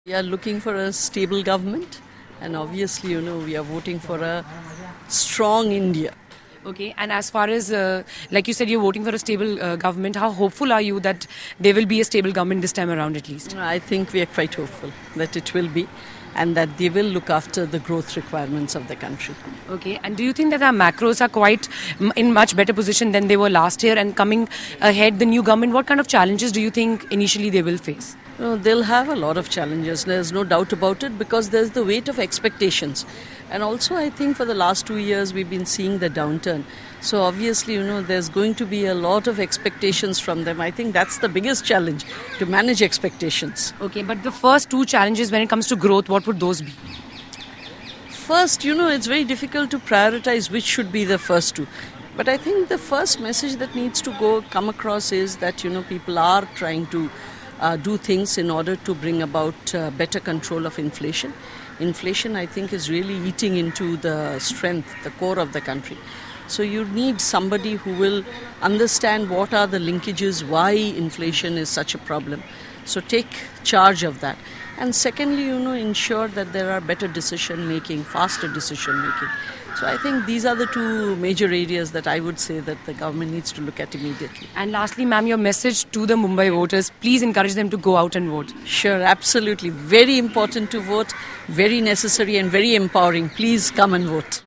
We are looking for a stable government, and obviously, we are voting for a strong India. Okay, and as far as, like you said, you're voting for a stable government, how hopeful are you that there will be a stable government this time around at least? I think we are quite hopeful that it will be, and that they will look after the growth requirements of the country. Okay, and do you think that our macros are quite in much better position than they were last year, and coming ahead, the new government, what kind of challenges do you think initially they will face? They'll have a lot of challenges, there's no doubt about it, because there's the weight of expectations. And also I think for the last 2 years we've been seeing the downturn. So obviously, there's going to be a lot of expectations from them. I think that's the biggest challenge, to manage expectations. Okay, but the first two challenges when it comes to growth, what would those be? First, it's very difficult to prioritize which should be the first two. But I think the first message that needs to come across is that, people are trying to do things in order to bring about better control of inflation. Inflation, I think, is really eating into the strength, the core of the country. So you need somebody who will understand what are the linkages, why inflation is such a problem. So take charge of that. And secondly, ensure that there are better decision making, faster decision making. So I think these are the two major areas that I would say that the government needs to look at immediately. And lastly, ma'am, your message to the Mumbai voters, please encourage them to go out and vote. Sure, absolutely. Very important to vote, very necessary and very empowering. Please come and vote.